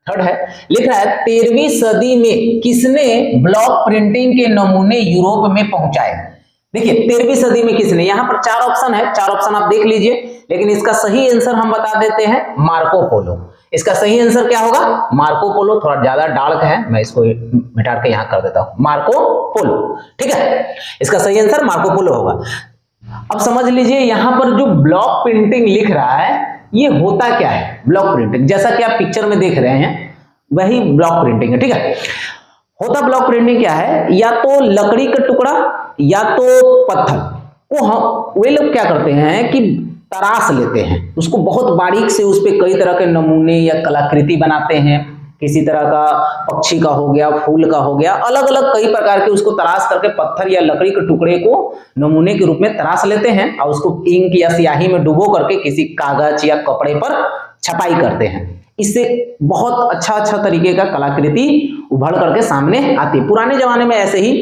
Third है, लिख रहा है 13वीं सदी में किसने ब्लॉक प्रिंटिंग के नमूने यूरोप में पहुंचाए। देखिए 13वीं सदी में किसने, यहां पर चार ऑप्शन है, चार ऑप्शन आप देख लीजिए, लेकिन इसका सही आंसर हम बता देते हैं, मार्को पोलो। इसका सही आंसर क्या होगा, मार्को पोलो। थोड़ा ज्यादा डार्क है, मैं इसको मिटा के यहां कर देता हूं, मार्को पोलो। ठीक है, इसका सही आंसर मार्को पोलो होगा। अब समझ लीजिए यहां पर जो ब्लॉक प्रिंटिंग लिख रहा है ये होता क्या है। ब्लॉक प्रिंटिंग जैसा कि आप पिक्चर में देख रहे हैं वही ब्लॉक प्रिंटिंग है। ठीक है, होता ब्लॉक प्रिंटिंग क्या है, या तो लकड़ी का टुकड़ा या तो पत्थर को वे लोग क्या करते हैं कि तराश लेते हैं उसको, बहुत बारीक से उस पर कई तरह के नमूने या कलाकृति बनाते हैं। किसी तरह का पक्षी का हो गया, फूल का हो गया, अलग अलग कई प्रकार के उसको तराश करके पत्थर या लकड़ी के टुकड़े को नमूने के रूप में तराश लेते हैं और उसको इंक या स्याही में डुबो करके किसी कागज या कपड़े पर छपाई करते हैं। इससे बहुत अच्छा तरीके का कलाकृति उभर करके सामने आती है। पुराने जमाने में ऐसे ही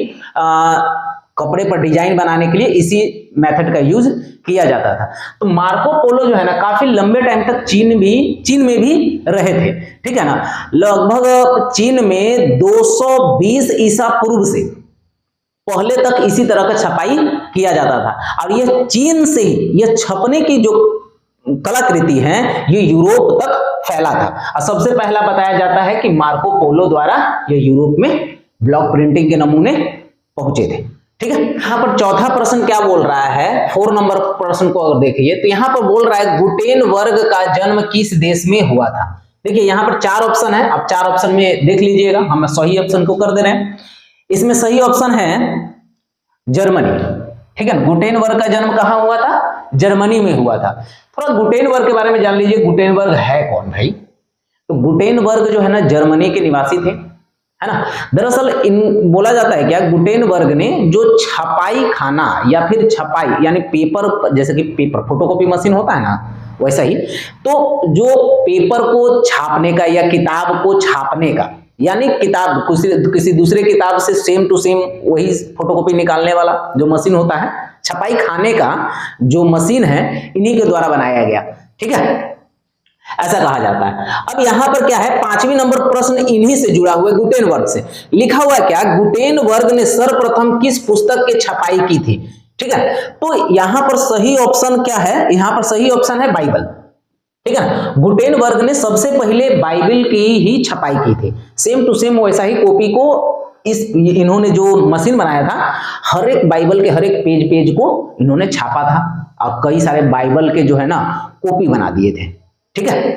कपड़े पर डिजाइन बनाने के लिए इसी मेथड का यूज किया जाता था। तो मार्को पोलो जो है ना काफी लंबे टाइम तक चीन में भी रहे थे। ठीक है ना, लगभग चीन में 220 ईसा पूर्व से पहले तक इसी तरह का छपाई किया जाता था और यह चीन से ही यह छपने की जो कलाकृति है ये यूरोप तक फैला था। और सबसे पहला बताया जाता है कि मार्को पोलो द्वारा यह यूरोप में ब्लॉक प्रिंटिंग के नमूने पहुंचे थे। ठीक है, यहाँ पर चौथा प्रश्न क्या बोल रहा है, 4 नंबर प्रश्न को अगर देखिए तो यहाँ पर बोल रहा है गुटेनबर्ग का जन्म किस देश में हुआ था। देखिए यहाँ पर 4 ऑप्शन है, आप 4 ऑप्शन में देख लीजिएगा, हम सही ऑप्शन को कर दे रहे हैं। इसमें सही ऑप्शन है जर्मनी। ठीक है, गुटेनबर्ग का जन्म कहाँ हुआ था, जर्मनी में हुआ था। थोड़ा गुटेनबर्ग के बारे में जान लीजिए, गुटेनबर्ग है कौन भाई। तो गुटेनबर्ग जो है ना जर्मनी के निवासी थे, है ना। दरअसल बोला जाता है क्या, गुटेनबर्ग ने जो छपाई खाना या फिर छपाई यानी पेपर, जैसे कि पेपर फोटोकॉपी मशीन होता है ना वैसा ही, तो जो पेपर को छापने का या किताब को छापने का, यानी किताब किसी दूसरे किताब से सेम टू सेम वही फोटोकॉपी निकालने वाला जो मशीन होता है, छपाई खाने का जो मशीन है इन्हीं के द्वारा बनाया गया। ठीक है, ऐसा कहा जाता है। अब यहां पर क्या है, 5वीं नंबर प्रश्न इन्हीं से जुड़ा हुआ है, गुटेनबर्ग से। लिखा हुआ क्या, गुटेनबर्ग ने सर्वप्रथम किस पुस्तक की छपाई की थी। ठीक है, तो यहां पर सही ऑप्शन क्या है, यहां पर सही ऑप्शन है बाइबल। ठीक है, गुटेनबर्ग ने सबसे पहले बाइबल की ही छपाई की थी, सेम टू सेम वैसा ही कॉपी को इन्होंने जो मशीन बनाया था, हर एक बाइबल के हर एक पेज को इन्होंने छापा था और कई सारे बाइबल के जो है ना कॉपी बना दिए थे। ठीक है।